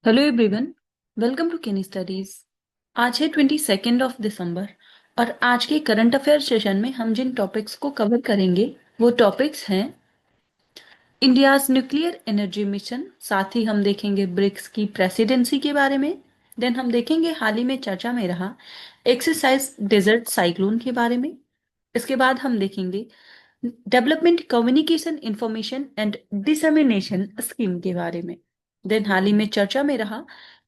Hello everyone, welcome to केनी studies. आज है 22 दिसंबर और आज के करंट अफेयर सेशन में हम जिन टॉपिक्स को कवर करेंगे वो टॉपिक्स हैं इंडियाज न्यूक्लियर एनर्जी मिशन, साथ ही हम देखेंगे ब्रिक्स की प्रेसिडेंसी के बारे में। देन हम देखेंगे हाल ही में चर्चा में रहा एक्सरसाइज डेजर्ट साइक्लोन के बारे में। इसके बाद हम देखेंगे development communication information and dissemination scheme के बारे में। देन हाल ही में चर्चा में रहा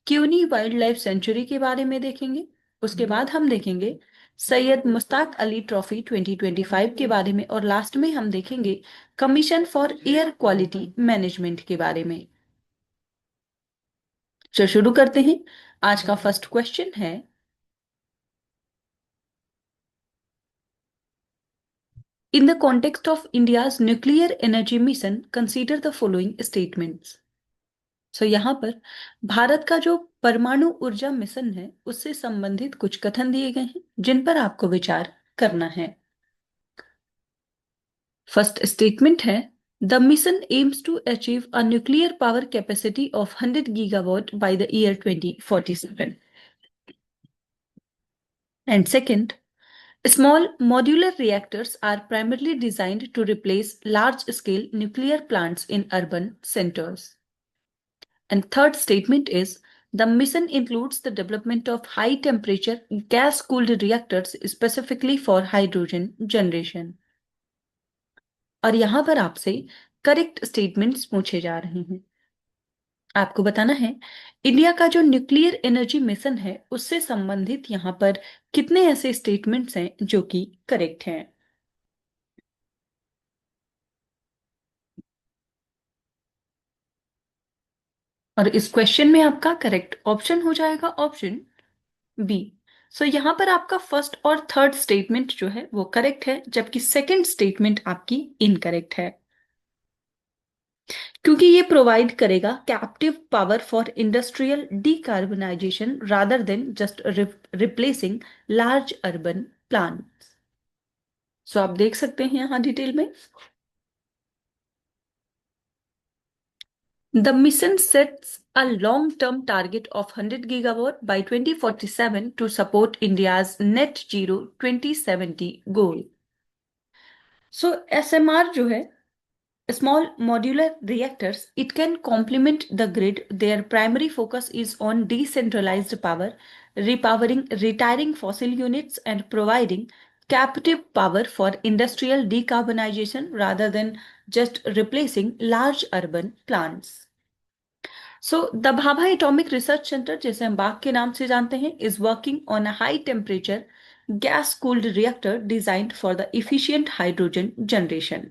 क्यूनी वाइल्ड लाइफ सेंचुरी के बारे में देखेंगे। उसके बाद हम देखेंगे सैयद मुश्ताक अली ट्रॉफी 2025 के बारे में और लास्ट में हम देखेंगे commission for air quality management के बारे में। तो शुरू करते हैं। आज का फर्स्ट क्वेश्चन है, in the context of India's nuclear energy mission, consider the following statements. यहाँ पर भारत का जो परमाणु ऊर्जा मिशन है उससे संबंधित कुछ कथन दिए गए हैं जिन पर आपको विचार करना है। फर्स्ट स्टेटमेंट है, the mission aims to achieve a nuclear power capacity of 100 gigawatt by the year 2047। And second, small modular reactors are primarily designed to replace large-scale nuclear plants in urban centers. And third statement is, the mission includes the development of high-temperature gas-cooled reactors specifically for hydrogen generation. और यहाँ पर आपसे correct statements पूछे जा रहे हैं। आपको बताना है इंडिया का जो न्यूक्लियर एनर्जी मिशन है उससे संबंधित यहाँ पर कितने ऐसे स्टेटमेंट्स हैं जो कि करेक्ट हैं। और इस क्वेश्चन में आपका करेक्ट ऑप्शन हो जाएगा ऑप्शन बी। यहाँ पर आपका फर्स्ट और थर्ड स्टेटमेंट जो है वो करेक्ट है, जबकि सेकंड स्टेटमेंट आपकी इनकरेक्ट है, क्योंकि ये प्रोवाइड करेगा captive power for industrial decarbonisation rather than just replacing large urban plants. आप देख सकते हैं यहाँ डिटेल में। The mission sets a long-term target of 100 gigawatt by 2047 to support India's net zero 2070 goal. SMR जो है, small modular reactors, it can complement the grid. Their primary focus is on decentralized power, repowering retiring fossil units and providing captive power for industrial decarbonization rather than just replacing large urban plants. The Bhabha atomic research centre, जैसे हम बाग के नाम से जानते हैं, is working on a high temperature gas cooled reactor designed for the efficient hydrogen generation.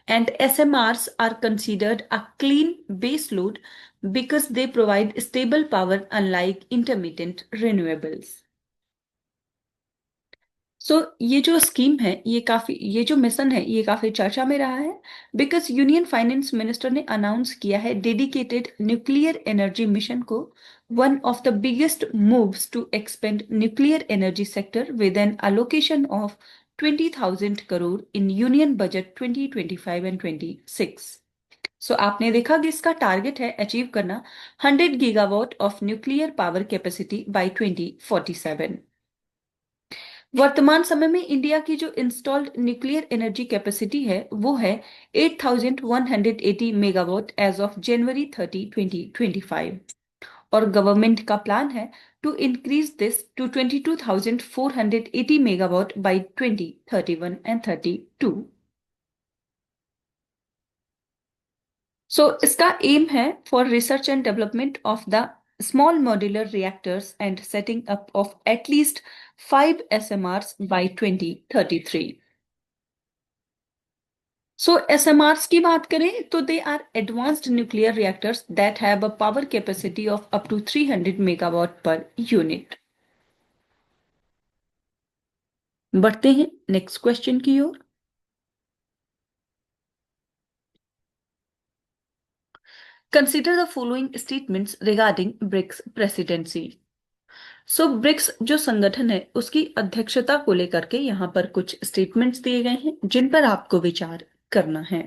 And SMRs are considered a clean base load because they provide stable power unlike intermittent renewables. ये जो scheme है ये जो mission है ये काफी चर्चा में रहा है, बिकॉज यूनियन फाइनेंस मिनिस्टर ने अनाउंस किया है डेडिकेटेड न्यूक्लियर एनर्जी मिशन को one of the biggest moves to expand nuclear energy sector with an allocation of 20,000 crore in union budget 2025 and 26। आपने देखा कि इसका टारगेट है अचीव करना 100 gigawatt of nuclear power capacity by 2047। वर्तमान समय में इंडिया की जो इंस्टॉल्ड न्यूक्लियर एनर्जी कैपेसिटी है वो है 8,180 मेगावाट एज ऑफ जनवरी 30, 2025, और गवर्नमेंट का प्लान है to increase this to 22,480 megawatt by 2031 and 32। इसका एम है for research and development of the small modular reactors and setting up of at least 5 SMRs by 2033. SMRs की बात करें तो they are advanced nuclear reactors that have a power capacity of up to 300 megawatt per unit. बढ़ते हैं next question की ओर। Consider the following statements regarding BRICS presidency. BRICS जो संगठन है उसकी अध्यक्षता को लेकर के यहाँ पर कुछ स्टेटमेंट्स दिए गए हैं जिन पर आपको विचार करना है।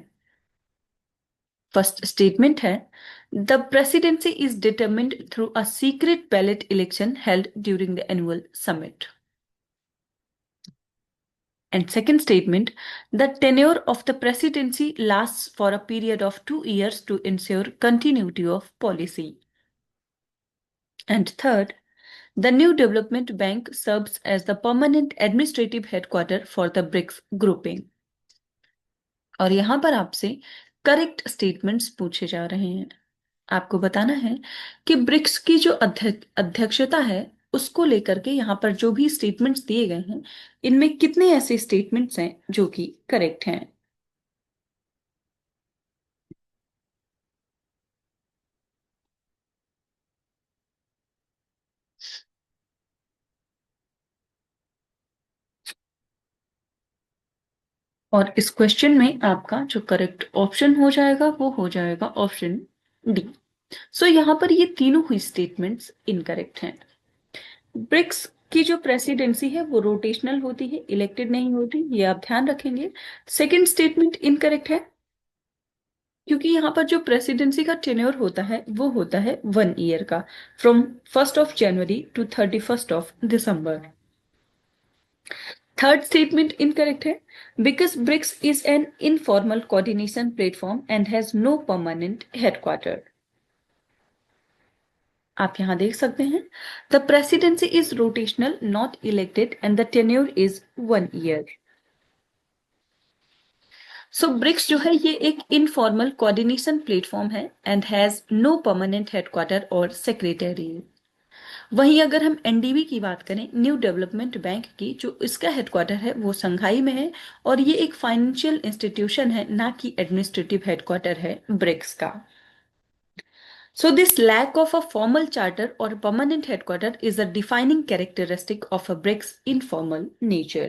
फर्स्ट स्टेटमेंट है, the presidency is determined through a secret ballot election held during the annual summit. And second statement, the tenure of the presidency lasts for a period of 2 years to ensure continuity of policy. And third, the New Development Bank serves as the permanent administrative headquarter for the BRICS grouping. और यहां पर आपसे correct statements पूछे जा रहे हैं. आपको बताना है कि ब्रिक्स की जो अध्यक्षता है उसको लेकर के यहाँ पर जो भी स्टेटमेंट्स दिए गए हैं इनमें कितने ऐसे स्टेटमेंट्स हैं जो कि करेक्ट हैं. और इस क्वेश्चन में आपका जो करेक्ट ऑप्शन हो जाएगा वो हो जाएगा ऑप्शन डी. सो यहाँ पर ये तीनों ही स्टेटमेंट्स इनकरेक्ट हैं. ब्रिक्स की जो प्रेसिडेंसी है वो रोटेशनल होती है, इलेक्टेड नहीं होती, ये आप ध्यान रखेंगे. सेकंड स्टेटमेंट इनकरेक्ट है क्योंकि यहाँ पर जो प्रेसिडेंसी का टेन्योर होता है वो होता है 1 ईयर का, from 1 January to 31 December. Third statement incorrect है because BRICS is an informal coordination platform and has no permanent headquarter. आप यहां देख सकते हैं, the presidency is rotational not elected and the tenure is 1 year. So BRICS जो है ये एक इनफॉर्मल कोऑर्डिनेशन प्लेटफॉर्म है and has no permanent headquarter और सेक्रेटरी. वहीं अगर हम एनडीबी की बात करें, न्यू डेवलपमेंट बैंक की, जो इसका हेडक्वार्टर है वो संघाई में है और ये एक फाइनेंशियल इंस्टीट्यूशन है, ना कि एडमिनिस्ट्रेटिव हेडक्वार्टर है ब्रिक्स का. So this lack of a formal charter or permanent headquarter is a defining characteristic of a BRICS informal nature.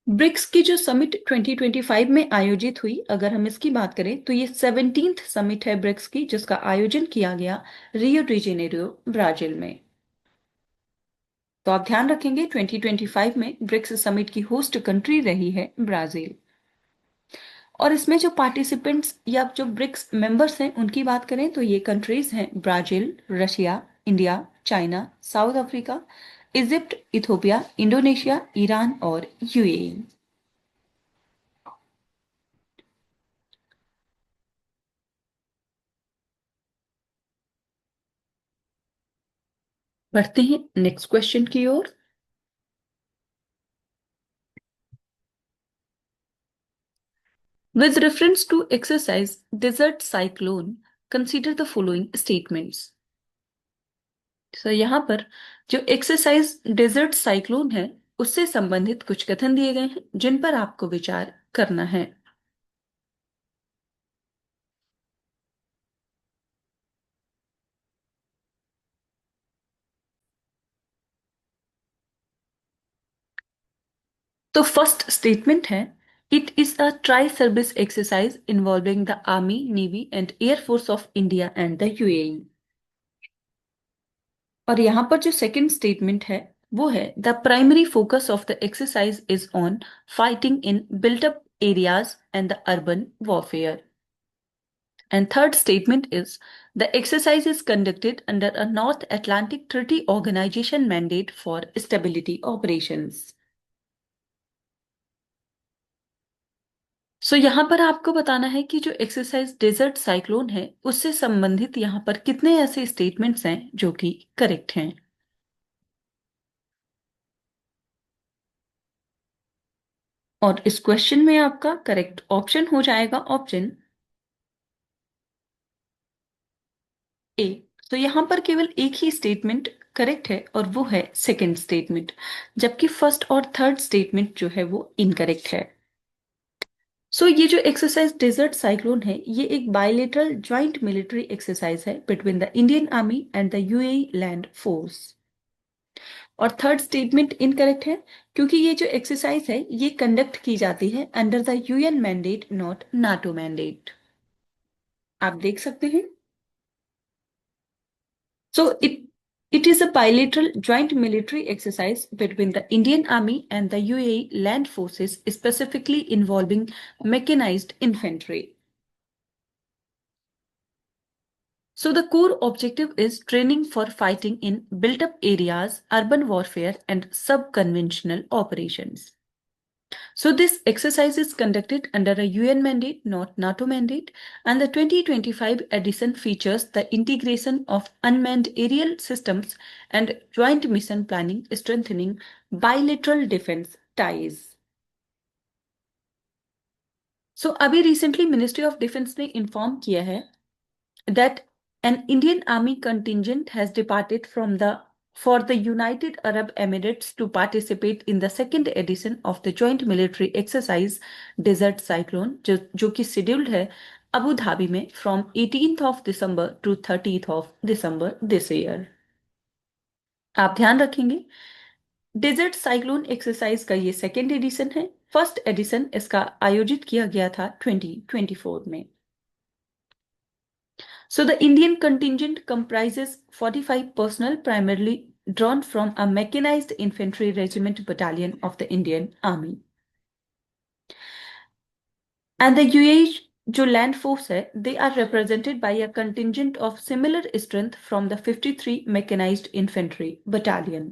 BRICS की जो समिट 2025 में आयोजित हुई, अगर हम इसकी बात करें तो ये 17th समिट है ब्रिक्स की, जिसका आयोजन किया गया रियो डी जेनेरियो, ब्राजील में. तो आप ध्यान रखेंगे 2025 में ब्रिक्स समिट की होस्ट कंट्री रही है ब्राजील. और इसमें जो पार्टिसिपेंट्स या जो ब्रिक्स मेंबर्स हैं उनकी बात करें तो ये कंट्रीज हैं Brazil, Russia, India, China, south Africa, Egypt, Ethiopia, Indonesia, Iran और यूएई. बढ़ते हैं नेक्स्ट क्वेश्चन की ओर. With reference to exercise Desert Cyclone, consider the following statements. तो यहाँ पर जो एक्सरसाइज डेजर्ट साइक्लोन है उससे संबंधित कुछ कथन दिए गए हैं जिन पर आपको विचार करना है. तो फर्स्ट स्टेटमेंट है, it is a tri service exercise involving the army, navy and air force of India and the UAE. और यहां पर जो सेकंड स्टेटमेंट है वो है, the primary focus of the exercise is on fighting in built up areas and the urban warfare. And third statement is, the exercise is conducted under a North Atlantic Treaty Organization mandate for stability operations. सो यहाँ पर आपको बताना है कि जो exercise desert cyclone है उससे संबंधित यहाँ पर कितने ऐसे स्टेटमेंट्स हैं जो कि करेक्ट हैं. और इस क्वेश्चन में आपका करेक्ट ऑप्शन हो जाएगा ऑप्शन ए. तो यहाँ पर केवल एक ही स्टेटमेंट करेक्ट है और वो है सेकंड स्टेटमेंट, जबकि फर्स्ट और थर्ड स्टेटमेंट जो है वो इनकरेक्ट है. सो ये जो एक्सरसाइज डेजर्ट साइक्लोन है ये एक बायलेटरल ज्वाइंट मिलिट्री एक्सरसाइज है between the Indian army and the UAE land force. और थर्ड स्टेटमेंट इनकरेक्ट है क्योंकि ये जो एक्सरसाइज है ये कंडक्ट की जाती है under the UN mandate, not NATO mandate. आप देख सकते हैं. सो it is a bilateral joint military exercise between the Indian Army and the UAE land forces, specifically involving mechanized infantry. So the core objective is training for fighting in built up areas, urban warfare and sub-conventional operations. So this exercise is conducted under a UN mandate, not NATO mandate, and the 2025 edition features the integration of unmanned aerial systems and joint mission planning, strengthening bilateral defense ties. So अभी recently Ministry of Defense ने inform किया है that an Indian army contingent has departed from the for the United Arab Emirates to participate in the second edition of the joint military exercise Desert Cyclone जो कि scheduled है Abu Dhabi में from 18th of December to 30th of December this year. आप ध्यान रखेंगे desert cyclone exercise का ये second edition है. फर्स्ट एडिशन इसका आयोजित किया गया था 2024 में. So the Indian contingent comprises 45 personnel primarily drawn from a mechanized infantry regiment battalion of the Indian Army. And the UAE जो लैंड फोर्स है they are represented by a contingent of similar strength from the 53 mechanized infantry battalion.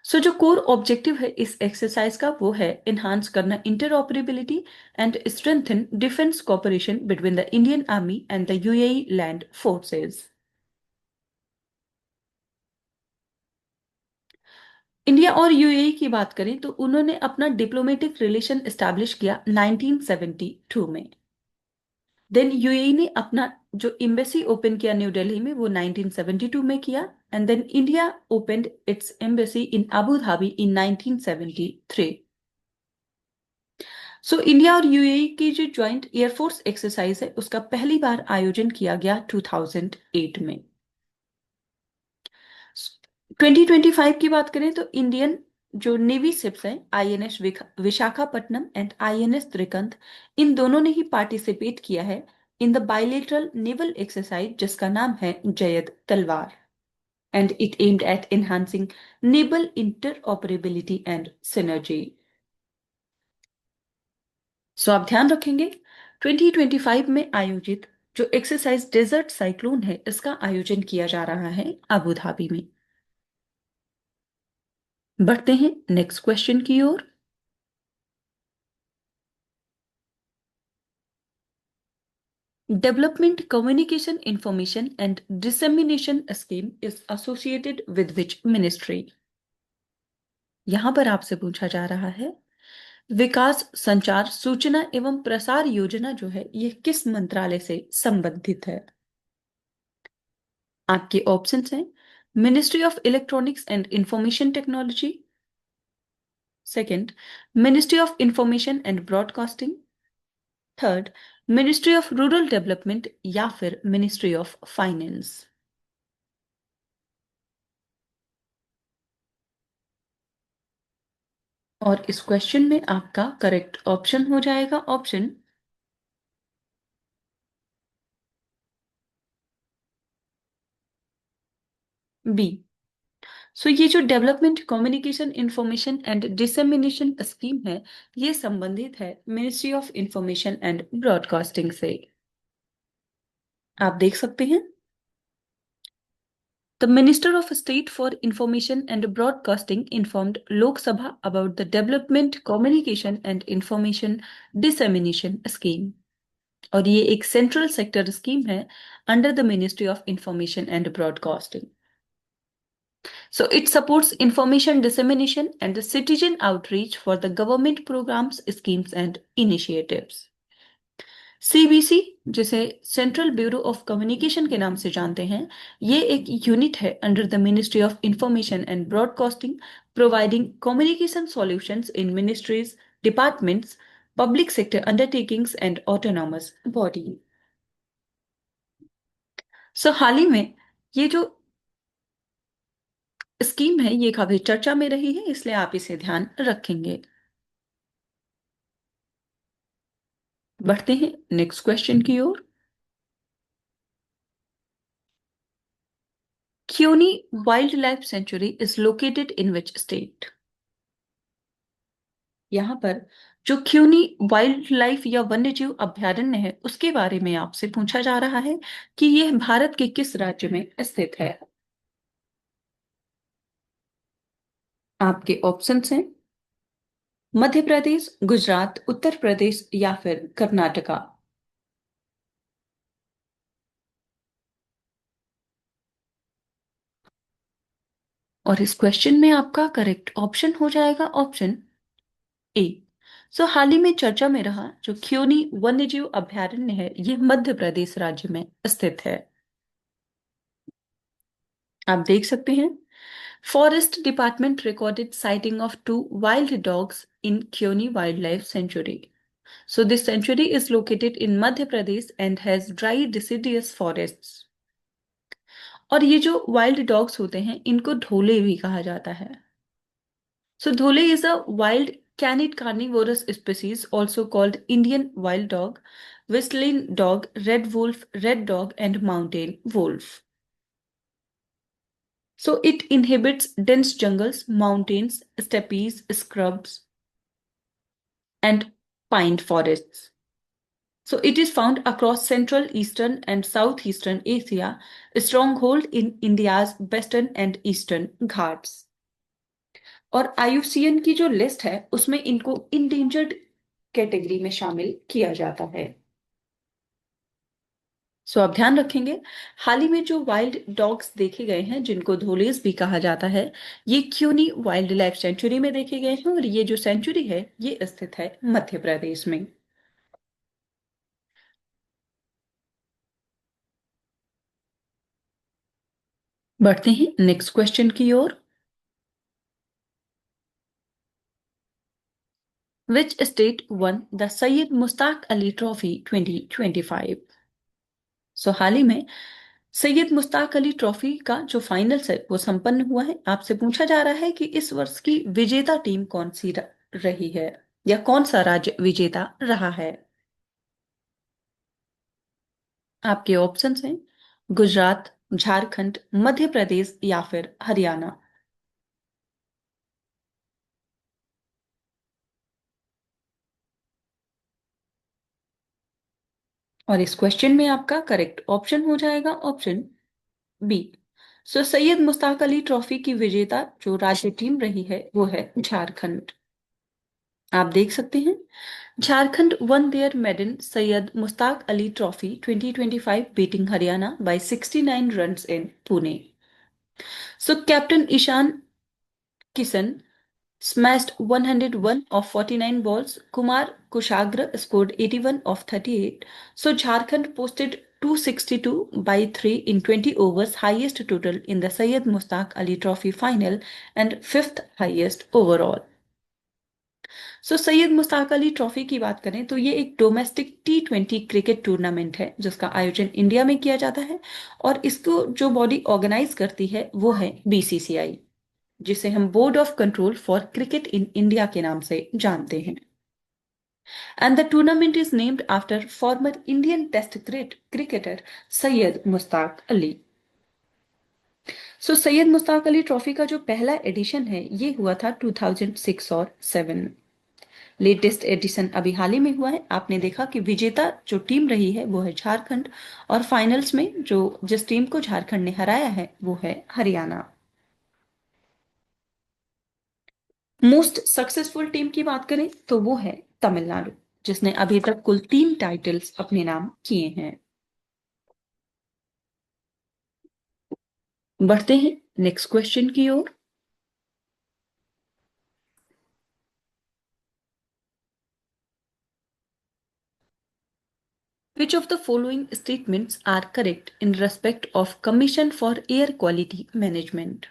सो जो core objective है इस exercise का वो है enhance करना interoperability and strengthen defence cooperation between the Indian army and the UAE land forces. India और UAE की बात करें तो उन्होंने अपना डिप्लोमेटिक रिलेशन एस्टैब्लिश किया 1972 में. देन यूएई ने अपना जो एम्बेसी ओपन किया न्यू दिल्ली में वो 1972 में किया. And then India opened its embassy in Abu Dhabi in 1973. So India और यूएई की जो ज्वाइंट एयरफोर्स एक्सरसाइज है उसका पहली बार आयोजन किया गया 2008 में. 2025 की बात करें तो इंडियन जो नेवी शिप्स हैं INS Visakhapatnam and INS Trikand इन दोनों ने ही पार्टिसिपेट किया है in the bilateral naval exercise जिसका नाम है Zayed Talwar. And it aimed at enhancing naval interoperability and synergy. So आप ध्यान रखेंगे 2025 में आयोजित जो एक्सरसाइज डेजर्ट साइक्लोन है इसका आयोजन किया जा रहा है अबू धाबी में. बढ़ते हैं नेक्स्ट क्वेश्चन की ओर. Development communication information and dissemination scheme is associated with which ministry. यहां पर आपसे पूछा जा रहा है विकास संचार सूचना एवं प्रसार योजना जो है ये किस मंत्रालय से संबंधित है. आपके ऑप्शंस हैं ministry of electronics and information technology, second ministry of information and broadcasting, third ministry of rural development या फिर मिनिस्ट्री ऑफ फाइनेंस. और इस क्वेश्चन में आपका करेक्ट ऑप्शन हो जाएगा ऑप्शन बी. सो ये जो development communication information and dissemination scheme है ये संबंधित है ministry of information and broadcasting से. आप देख सकते हैं The Minister of State for Information and Broadcasting informed Lok Sabha about the Development, Communication and Information Dissemination Scheme. और ये एक सेंट्रल सेक्टर स्कीम है under the ministry of information and broadcasting. So it supports information dissemination and citizen outreach for the government programs, schemes and initiatives. CBC जिसे central bureau of communication के नाम से जानते हैं ये एक यूनिट है under the ministry of information and broadcasting providing communication solutions in ministries, departments, public sector undertakings and autonomous body. So हाल ही में ये जो स्कीम है ये काफी चर्चा में रही है इसलिए आप इसे ध्यान रखेंगे. बढ़ते हैं नेक्स्ट क्वेश्चन की ओर. Kheoni wildlife sanctuary is located in which state. यहां पर जो क्यूनी वाइल्ड लाइफ या वन्यजीव अभयारण्य है उसके बारे में आपसे पूछा जा रहा है कि यह भारत के किस राज्य में स्थित है। आपके ऑप्शंस हैं मध्य प्रदेश, गुजरात, उत्तर प्रदेश या फिर कर्नाटका। और इस क्वेश्चन में आपका करेक्ट ऑप्शन हो जाएगा ऑप्शन ए। हाल ही में चर्चा में रहा जो क्योनी वन्यजीव अभयारण्य है यह मध्य प्रदेश राज्य में स्थित है। आप देख सकते हैं forest department recorded sighting of two wild dogs in Kheoni wildlife sanctuary. This sanctuary is located in Madhya Pradesh and has dry deciduous forests. और ये जो वाइल्ड डॉग्स होते हैं इनको ढोले भी कहा जाता है। Dhole is a wild canid carnivorous species, also called Indian wild dog, whistling dog, red wolf, red dog, and mountain wolf. It inhabits dense jungles, mountains, steppes, scrubs, and pine forests. It is found across central, eastern, and southeastern Asia, a stronghold in India's western and eastern Ghats. और IUCN की जो list है उसमें इनको endangered category में शामिल किया जाता है। आप ध्यान रखेंगे हाल ही में जो वाइल्ड डॉग्स देखे गए हैं जिनको धोलेस भी कहा जाता है ये क्यूनी वाइल्ड लाइफ सेंचुरी में देखे गए हैं और ये जो सेंचुरी है ये स्थित है मध्य प्रदेश में। बढ़ते हैं नेक्स्ट क्वेश्चन की ओर। Which state won the Syed Mushtaq Ali trophy 2025? हाल ही में सैयद मुश्ताक अली ट्रॉफी का जो फाइनल्स है वो संपन्न हुआ है। आपसे पूछा जा रहा है कि इस वर्ष की विजेता टीम कौन सी रही है या कौन सा राज्य विजेता रहा है। आपके ऑप्शंस हैं गुजरात, झारखंड, मध्य प्रदेश या फिर हरियाणा। और इस क्वेश्चन में आपका करेक्ट ऑप्शन हो जाएगा option B. Syed Mushtaq Ali trophy की विजेता जो राज्य टीम रही है वो है झारखंड। आप देख सकते हैं Jharkhand won their maiden Syed Mushtaq Ali trophy 2025 beating Haryana by 69 runs in Pune. Captain Ishan Kisan smashed 101 of 49 balls. Kumar Kushagra scored 81 of 38. Jharkhand posted 262 by 3 in 20 overs, highest total in the Syed Mushtaq Ali Trophy final and fifth highest overall. Syed Mushtaq Ali trophy की बात करें तो ये एक domestic T20 cricket tournament है जिसका आयोजन India में किया जाता है और इसको जो बॉडी ऑर्गेनाइज करती है वो है BCCI, जिसे हम board of control for cricket in India के नाम से जानते हैं। And the tournament is named after former Indian test cricketer Syed Mushtaq Ali. Syed Mushtaq Ali trophy का जो पहला एडिशन है ये हुआ था 2006 और 7। लेटेस्ट एडिशन अभी हाल ही में हुआ है। आपने देखा कि विजेता जो टीम रही है वो है झारखंड और फाइनल्स में जो जिस टीम को झारखंड ने हराया है वो है हरियाणा। मोस्ट सक्सेसफुल टीम की बात करें तो वो है तमिलनाडु, जिसने अभी तक कुल 3 टाइटल्स अपने नाम किए हैं। बढ़ते हैं नेक्स्ट क्वेश्चन की ओर। Which of the following statements are correct in respect of Commission for Air Quality Management?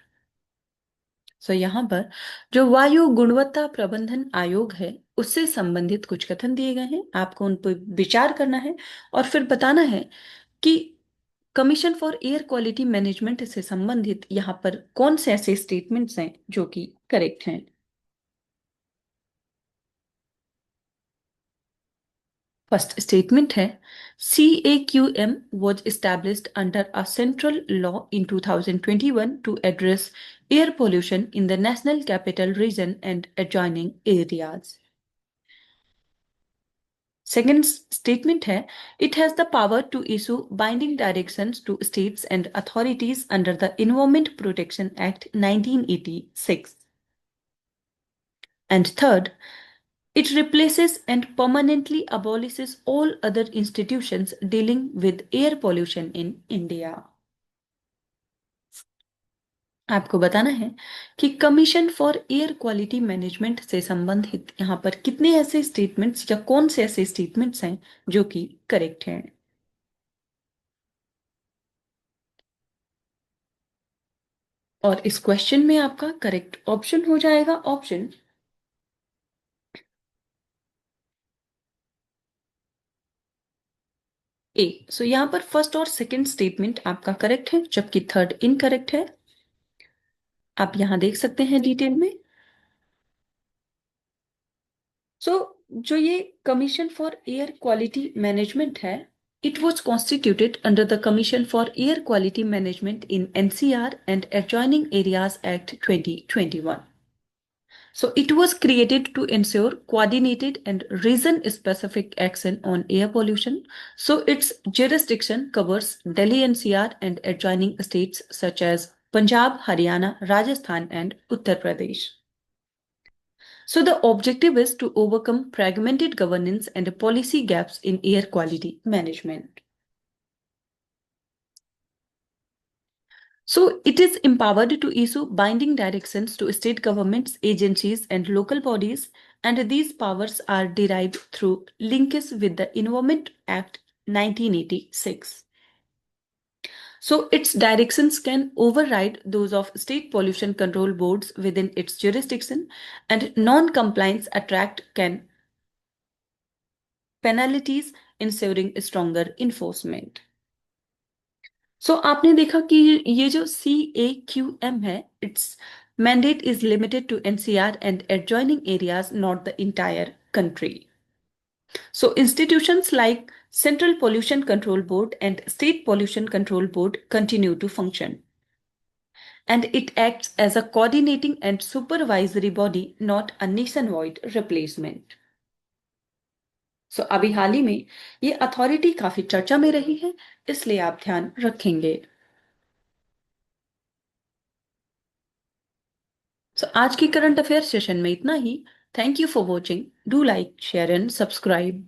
यहाँ पर जो वायु गुणवत्ता प्रबंधन आयोग है उससे संबंधित कुछ कथन दिए गए हैं। आपको उन पर विचार करना है और फिर बताना है कि commission for air quality management से संबंधित यहाँ पर कौन से ऐसे स्टेटमेंट्स हैं जो कि करेक्ट हैं। फर्स्ट स्टेटमेंट है CAQM was established under a central law in 2021 to address air pollution in the National Capital Region and adjoining areas. Second statement है, it has the power to issue binding directions to states and authorities under the environment protection act 1986. And third, it replaces and permanently abolishes all other institutions dealing with air pollution in India. आपको बताना है कि commission for air quality management से संबंधित यहाँ पर कितने ऐसे स्टेटमेंट्स या कौन से ऐसे स्टेटमेंट्स हैं जो कि करेक्ट हैं। और इस क्वेश्चन में आपका करेक्ट ऑप्शन हो जाएगा ऑप्शन ए। सो यहां पर फर्स्ट और सेकंड स्टेटमेंट आपका करेक्ट है, जबकि थर्ड इनकरेक्ट है। आप यहां देख सकते हैं डिटेल में। सो जो ये commission for air quality management है, it was constituted under the commission for air quality management in NCR and adjoining areas act 2021. So it was created to ensure coordinated and region-specific action on air pollution. So its jurisdiction covers Delhi NCR and adjoining states such as Punjab, Haryana, Rajasthan, and Uttar Pradesh. So the objective is to overcome fragmented governance and policy gaps in air quality management. So it is empowered to issue binding directions to state governments, agencies, and local bodies, and these powers are derived through linkage with the Environment Act 1986. So its directions can override those of state pollution control boards within its jurisdiction, and non-compliance attract can penalties, ensuring stronger enforcement. सो आपने देखा कि ये जो CAQM है, it's mandate is limited to NCR and adjoining areas, not the entire country. So institutions like Central Pollution Control Board and State Pollution Control Board continue to function. And it acts as a coordinating and supervisory body, not a nationwide replacement. सो अभी हाल ही में ये authority काफी चर्चा में रही है, इसलिए आप ध्यान रखेंगे। सो आज की करंट अफेयर सेशन में इतना ही। Thank you for watching. Do like, share and subscribe.